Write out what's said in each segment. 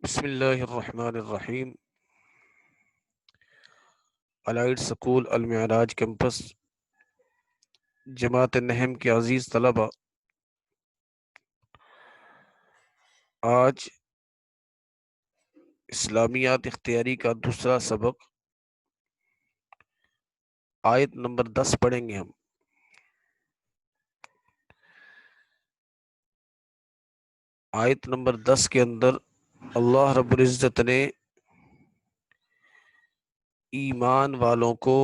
بسم اللہ الرحمن الرحیم۔ الائٹ سکول المعراج کیمپس جماعت نہم کے عزیز طلبہ، آج اسلامیات اختیاری کا دوسرا سبق آیت نمبر 10 پڑھیں گے ہم۔ آیت نمبر 10 کے اندر اللہ رب العزت نے ایمان والوں کو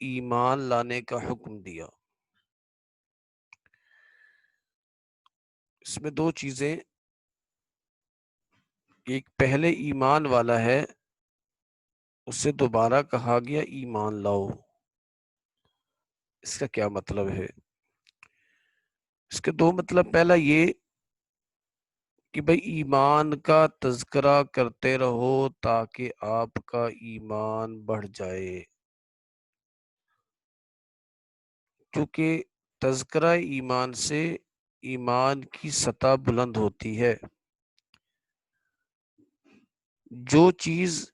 ایمان لانے کا حکم دیا۔ اس میں دو چیزیں، ایک پہلے ایمان والا ہے، اسے دوبارہ کہا گیا ایمان لاؤ۔ اس کا کیا مطلب ہے؟ اس کے دو مطلب، پہلا یہ کہ بھئی ایمان کا تذکرہ کرتے رہو تاکہ آپ کا ایمان بڑھ جائے، کیونکہ تذکرہ ایمان سے ایمان کی سطح بلند ہوتی ہے۔ جو چیز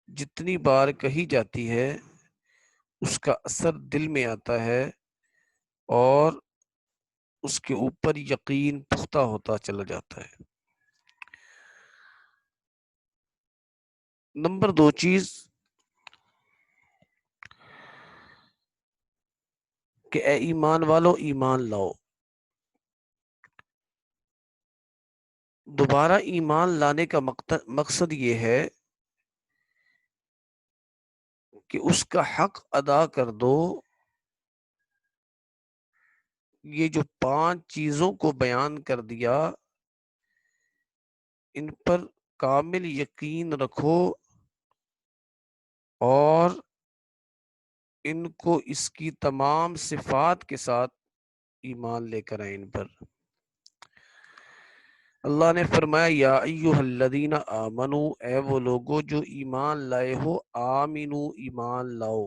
جتنی بار کہی جاتی ہے اس کا اثر دل میں آتا ہے اور اس کے اوپر یقین پختہ ہوتا چلا جاتا ہے۔ نمبر دو چیز کہ اے ایمان والو ایمان لاؤ۔ دوبارہ ایمان لانے کا مقصد یہ ہے کہ اس کا حق ادا کر دو۔ یہ جو 5 چیزوں کو بیان کر دیا، ان پر کامل یقین رکھو اور ان کو اس کی تمام صفات کے ساتھ ایمان لے کر آئیں ان پر۔ اللہ نے فرمایا یا ایہا الذین آمنو، اے وہ لوگو جو ایمان لائے ہو، آمنو ایمان لاؤ۔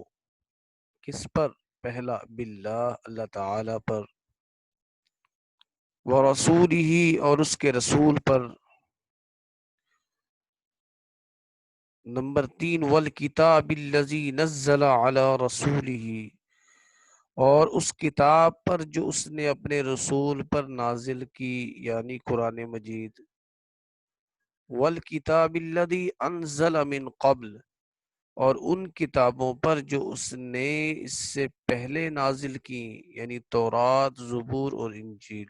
کس پر؟ پہلا باللہ، اللہ تعالی پر، ورسولہ اور اس کے رسول پر، نمبر 3 والکتاب الذی نزل علی رسولہ، اور اس کتاب پر جو اس نے اپنے رسول پر نازل کی، یعنی قرآن مجید، والکتاب الذی انزل من قبل، اور ان کتابوں پر جو اس نے اس سے پہلے نازل کی، یعنی تورات، زبور اور انجیل۔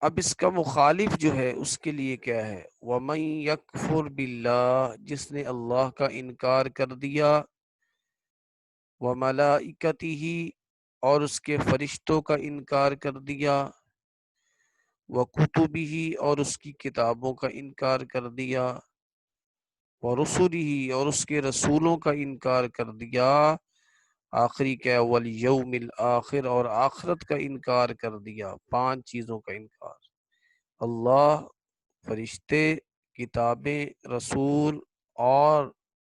اب اس کا مخالف جو ہے اس کے لیے کیا ہے؟ وَمَن يَكْفُرْ بِاللَّهِ، جس نے اللہ کا انکار کر دیا، وَمَلَائِكَتِهِ اور اس کے فرشتوں کا انکار کر دیا، وَكُتُبِهِ اور اس کی کتابوں کا انکار کر دیا، وَرُسُلِهِ اور اس کے رسولوں کا انکار کر دیا، آخری کیا؟ وَالْيَوْمِ الْآخِرِ اور آخرت کا انکار کر دیا۔ 5 چیزوں کا انکار، اللہ، فرشتے، کتابیں، رسول اور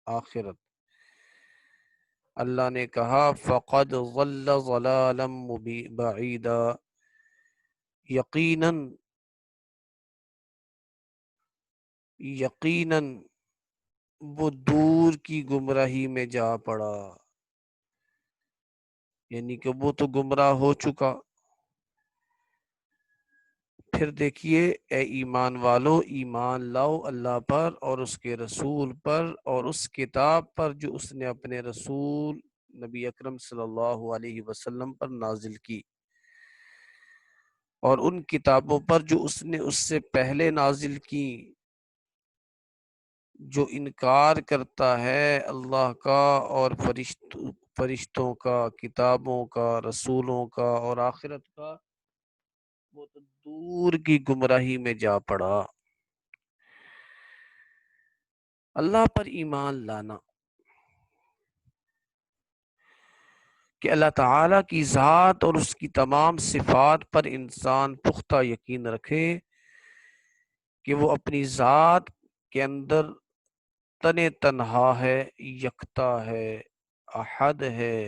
آخرت۔ اللہ نے کہا فَقَدْ ضَلَّ ضَلَالًا بَعِيدًا، یقیناً وہ دور کی گمراہی میں جا پڑا، یعنی کہ وہ تو گمراہ ہو چکا۔ پھر دیکھیے، اے ایمان والو ایمان لاؤ اللہ پر اور اس کے رسول پر اور اس کتاب پر جو اس نے اپنے رسول نبی اکرم صلی اللہ علیہ وسلم پر نازل کی، اور ان کتابوں پر جو اس نے اس سے پہلے نازل کی۔ جو انکار کرتا ہے اللہ کا اور فرشتوں کا، کتابوں کا، رسولوں کا اور آخرت کا، وہ تو دور کی گمراہی میں جا پڑا۔ اللہ پر ایمان لانا کہ اللہ تعالیٰ کی ذات اور اس کی تمام صفات پر انسان پختہ یقین رکھے کہ وہ اپنی ذات کے اندر تنہا ہے، یکتا ہے، احد ہے،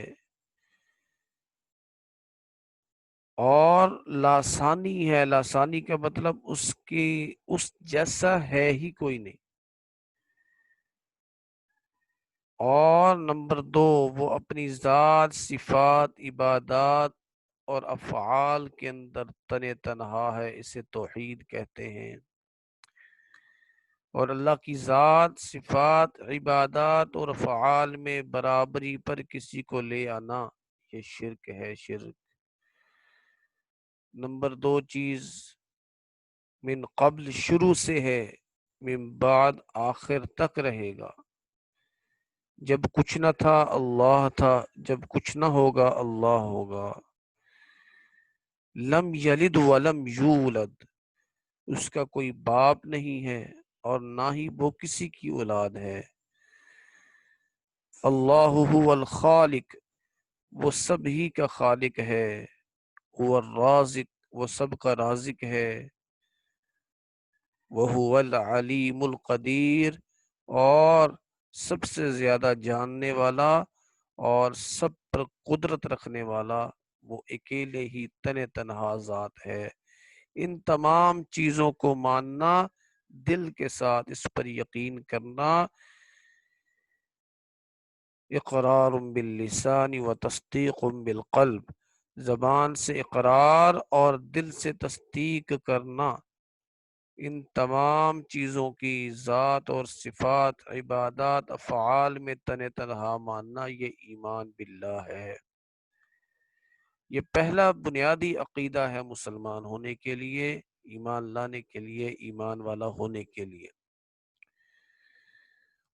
اور لاسانی ہے، لاسانی کا مطلب اس جیسا ہے ہی کوئی نہیں۔ اور نمبر 2، وہ اپنی ذات، صفات، عبادات اور افعال کے اندر تنہا ہے، اسے توحید کہتے ہیں۔ اور اللہ کی ذات، صفات، عبادات اور افعال میں برابری پر کسی کو لے آنا یہ شرک ہے، شرک۔ نمبر 2 چیز من قبل شروع سے ہے، من بعد آخر تک رہے گا۔ جب کچھ نہ تھا اللہ تھا، جب کچھ نہ ہوگا اللہ ہوگا۔ لم یلد ولم یولد، اس کا کوئی باپ نہیں ہے اور نہ ہی وہ کسی کی اولاد ہے۔ اللہ هو الخالق، وہ سب ہی کا خالق ہے۔ هو الرازق، وہ سب کا رازق ہے۔ وَهُوَ الْعَلِيمُ الْقَدِيرُ، اور سب سے زیادہ جاننے والا اور سب پر قدرت رکھنے والا، وہ اکیلے ہی تنہا ذات ہے۔ ان تمام چیزوں کو ماننا، دل کے ساتھ اس پر یقین کرنا، اقرار باللسان و تصدیق بالقلب، زبان سے اقرار اور دل سے تصدیق کرنا، ان تمام چیزوں کی ذات اور صفات، عبادات، افعال میں تنہا ماننا، یہ ایمان باللہ ہے۔ یہ پہلا بنیادی عقیدہ ہے مسلمان ہونے کے لیے، ایمان لانے کے لیے، ایمان والا ہونے کے لیے۔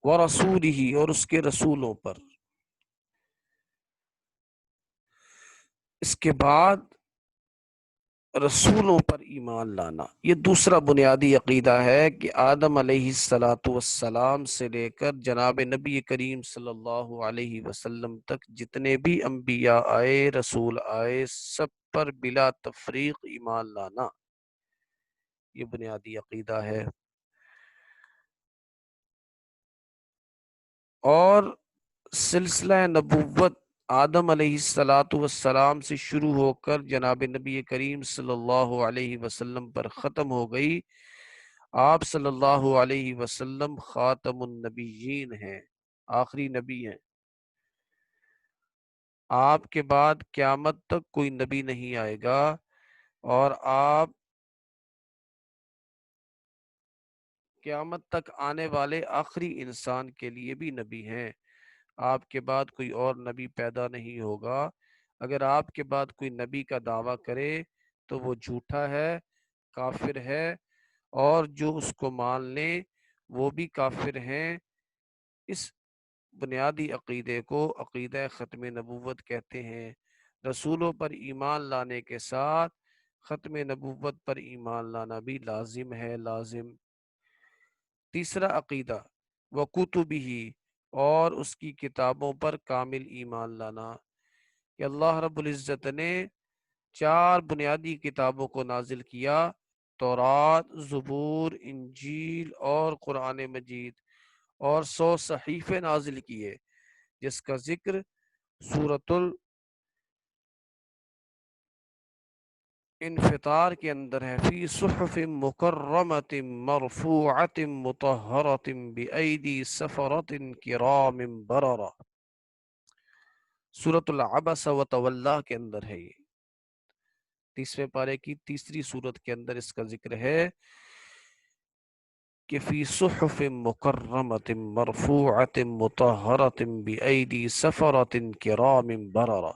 وَرَسُولِهِ، اور اس کے رسولوں پر۔ اس کے بعد رسولوں پر ایمان لانا، یہ دوسرا بنیادی عقیدہ ہے کہ آدم علیہ السلام سے لے کر جناب نبی کریم صلی اللہ علیہ وسلم تک جتنے بھی انبیاء آئے، رسول آئے، سب پر بلا تفریق ایمان لانا، یہ بنیادی عقیدہ ہے۔ اور سلسلہ نبوت آدم علیہ السلام سے شروع ہو کر جناب نبی کریم صلی اللہ علیہ وسلم پر ختم ہو گئی۔ آپ صلی اللہ علیہ وسلم خاتم النبیین ہیں، آخری نبی ہیں۔ آپ کے بعد قیامت تک کوئی نبی نہیں آئے گا، اور آپ قیامت تک آنے والے آخری انسان کے لیے بھی نبی ہیں۔ آپ کے بعد کوئی اور نبی پیدا نہیں ہوگا۔ اگر آپ کے بعد کوئی نبی کا دعویٰ کرے تو وہ جھوٹا ہے، کافر ہے، اور جو اس کو مان لیں وہ بھی کافر ہیں۔ اس بنیادی عقیدے کو عقیدہ ختم نبوت کہتے ہیں۔ رسولوں پر ایمان لانے کے ساتھ ختم نبوت پر ایمان لانا بھی لازم ہے، لازم۔ تیسرا عقیدہ وَكُتُبِهِ، اور اس کی کتابوں پر کامل ایمان لانا، کہ اللہ رب العزت نے 4 بنیادی کتابوں کو نازل کیا، تورات، زبور، انجیل اور قرآن مجید، اور 100 صحیفے نازل کیے، جس کا ذکر سورۃ الانفطار کے اندر ہے۔ فی صحف مکرمۃ مرفوعۃ مطہرۃ بأیدی سفرۃ کرام بررہ، سورۃ العبس وتولیٰ کے اندر ہے۔ یہ 30ویں پارے کی تیسری سورت کے اندر اس کا ذکر ہے کہ فی صحف مکرمۃ مرفوعۃ مطہرۃ بأیدی سفرۃ کرام بررہ،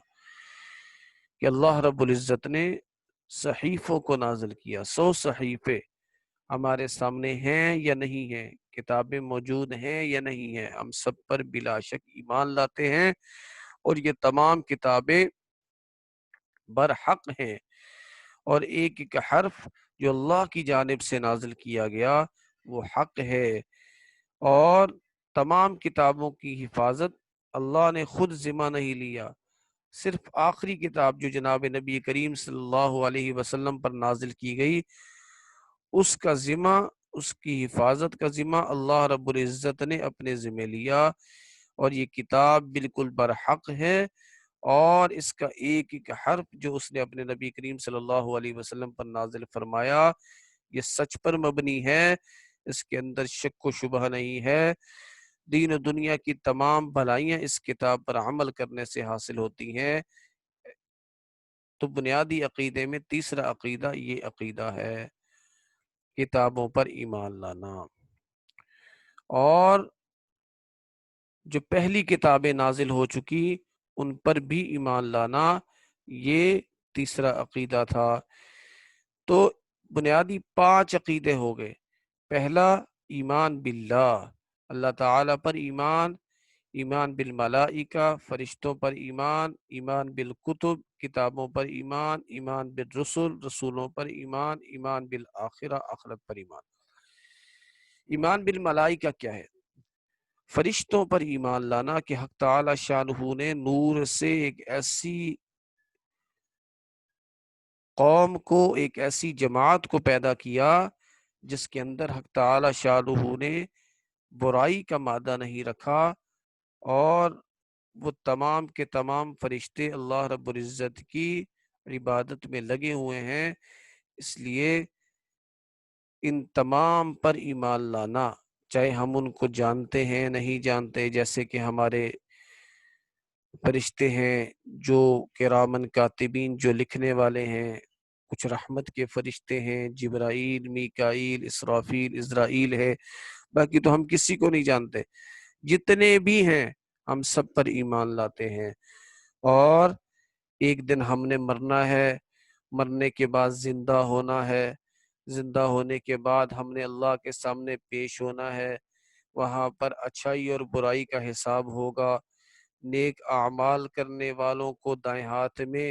کہ اللہ رب العزت نے صحیفوں کو نازل کیا۔ 100 صحیفے ہمارے سامنے ہیں یا نہیں ہیں، کتابیں موجود ہیں یا نہیں ہیں، ہم سب پر بلا شک ایمان لاتے ہیں، اور یہ تمام کتابیں برحق ہیں، اور ایک ایک حرف جو اللہ کی جانب سے نازل کیا گیا وہ حق ہے۔ اور تمام کتابوں کی حفاظت اللہ نے خود ذمہ نہیں لیا، صرف آخری کتاب جو جناب نبی کریم صلی اللہ علیہ وسلم پر نازل کی گئی، اس کا ذمہ، اس کی حفاظت کا ذمہ اللہ رب العزت نے اپنے ذمہ لیا، اور یہ کتاب بالکل برحق ہے، اور اس کا ایک ایک حرف جو اس نے اپنے نبی کریم صلی اللہ علیہ وسلم پر نازل فرمایا یہ سچ پر مبنی ہے، اس کے اندر شک و شبہ نہیں ہے۔ دین و دنیا کی تمام بھلائیاں اس کتاب پر عمل کرنے سے حاصل ہوتی ہیں۔ تو بنیادی عقیدے میں تیسرا عقیدہ یہ عقیدہ ہے، کتابوں پر ایمان لانا۔ اور جو پہلی کتابیں نازل ہو چکی ان پر بھی ایمان لانا، یہ تیسرا عقیدہ تھا۔ تو بنیادی 5 عقیدے ہو گئے۔ پہلا ایمان باللہ، اللہ تعالی پر ایمان، ایمان بالملائکہ فرشتوں پر ایمان، ایمان بالکتب کتابوں پر ایمان، ایمان بالرسل رسولوں پر ایمان، ایمان بالآخرہ آخرت پر ایمان۔ ایمان بالملائکہ کیا ہے؟ فرشتوں پر ایمان لانا کہ حق تعالی شانہ نے نور سے ایک ایسی قوم کو، ایک ایسی جماعت کو پیدا کیا جس کے اندر حق تعالی شانہ نے برائی کا مادہ نہیں رکھا، اور وہ تمام کے تمام فرشتے اللہ رب العزت کی عبادت میں لگے ہوئے ہیں۔ اس لیے ان تمام پر ایمان لانا، چاہے ہم ان کو جانتے ہیں نہیں جانتے، جیسے کہ ہمارے فرشتے ہیں جو کرامن کاتبین جو لکھنے والے ہیں، کچھ رحمت کے فرشتے ہیں، جبرائیل، میکائیل، اسرافیل، عزرائیل ہے، باقی تو ہم کسی کو نہیں جانتے۔ جتنے بھی ہیں ہم سب پر ایمان لاتے ہیں، اور ایک دن ہم نے مرنا ہے، مرنے کے بعد زندہ ہونا ہے، زندہ ہونے کے بعد ہم نے اللہ کے سامنے پیش ہونا ہے، وہاں پر اچھائی اور برائی کا حساب ہوگا۔ نیک اعمال کرنے والوں کو دائیں ہاتھ میں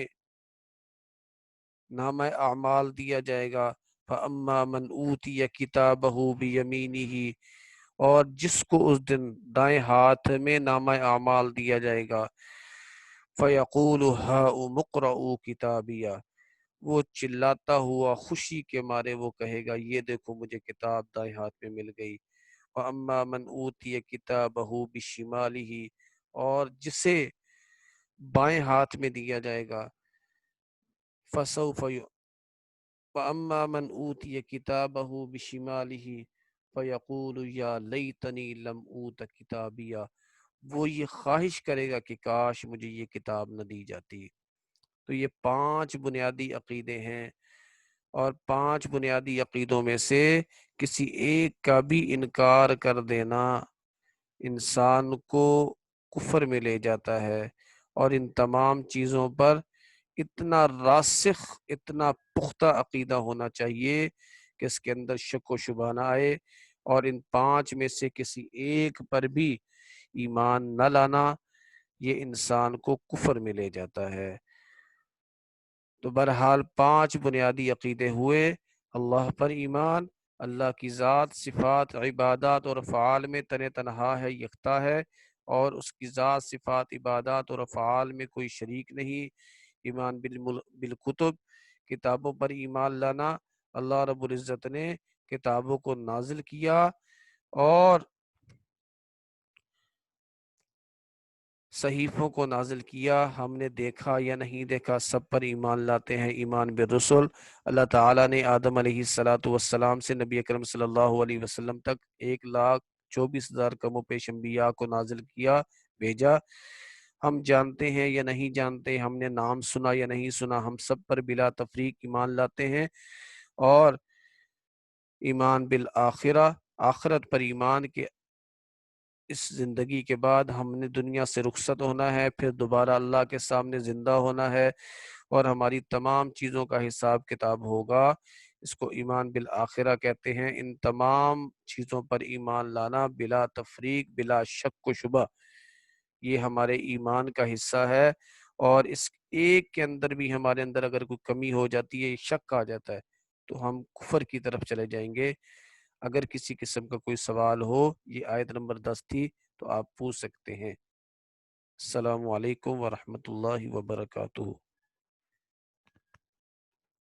نامہ اعمال دیا جائے گا، فَأَمَّا مَنْ أُوتِيَ كِتَابَهُ بِيَمِينِهِ، اور جس کو اس دن دائیں ہاتھ میں نامہ اعمال دیا جائے گا، فَيَقُولُ هَاؤُمُ اقْرَءُوا كِتَابِيَهْ، وہ چلاتا ہوا خوشی کے مارے وہ کہے گا یہ دیکھو مجھے کتاب دائیں ہاتھ میں مل گئی۔ وَأَمَّا مَنْ أُوتِيَ كِتَابَهُ بِشِمَالِهِ، اور جسے بائیں ہاتھ میں دیا جائے گا، فَسَوْفَ وَأَمَّا مَنْ أُوتِيَ كِتَابَهُ بِشِمَالِهِ فَيَقُولُ يَا لَيْتَنِي لَمْ أُوتَ كِتَابِيَهْ، وہ یہ خواہش کرے گا کہ کاش مجھے یہ کتاب نہ دی جاتی۔ تو یہ 5 بنیادی عقیدے ہیں، اور 5 بنیادی عقیدوں میں سے کسی ایک کا بھی انکار کر دینا انسان کو کفر میں لے جاتا ہے۔ اور ان تمام چیزوں پر اتنا راسخ، اتنا پختہ عقیدہ ہونا چاہیے کہ اس کے اندر شک و شبہ نہ آئے، اور ان 5 میں سے کسی ایک پر بھی ایمان نہ لانا یہ انسان کو کفر میں لے جاتا ہے۔ تو بہرحال 5 بنیادی عقیدے ہوئے، اللہ پر ایمان، اللہ کی ذات، صفات، عبادات اور افعال میں تنہا ہے، یکتا ہے، اور اس کی ذات، صفات، عبادات اور افعال میں کوئی شریک نہیں۔ ایمان بالکتب، کتابوں پر ایمان لانا، اللہ رب العزت نے کتابوں کو نازل کیا، اور صحیفوں کو نازل کیا، ہم نے دیکھا یا نہیں دیکھا سب پر ایمان لاتے ہیں۔ ایمان بالرسل، اللہ تعالیٰ نے آدم علیہ السلام سے نبی اکرم صلی اللہ علیہ وسلم تک 1,24,000 کم و بیش انبیاء کو نازل کیا، بھیجا۔ ہم جانتے ہیں یا نہیں جانتے، ہم نے نام سنا یا نہیں سنا، ہم سب پر بلا تفریق ایمان لاتے ہیں۔ اور ایمان بالآخرہ، آخرت پر ایمان کے اس زندگی کے بعد ہم نے دنیا سے رخصت ہونا ہے، پھر دوبارہ اللہ کے سامنے زندہ ہونا ہے، اور ہماری تمام چیزوں کا حساب کتاب ہوگا۔ اس کو ایمان بالآخرہ کہتے ہیں۔ ان تمام چیزوں پر ایمان لانا بلا تفریق، بلا شک و شبہ، یہ ہمارے ایمان کا حصہ ہے۔ اور اس ایک کے اندر بھی ہمارے اندر اگر کوئی کمی ہو جاتی ہے، شک آ جاتا ہے، تو ہم کفر کی طرف چلے جائیں گے۔ اگر کسی قسم کا کوئی سوال ہو، یہ آیت نمبر 10 تھی، تو آپ پوچھ سکتے ہیں۔ السلام علیکم ورحمۃ اللہ وبرکاتہ۔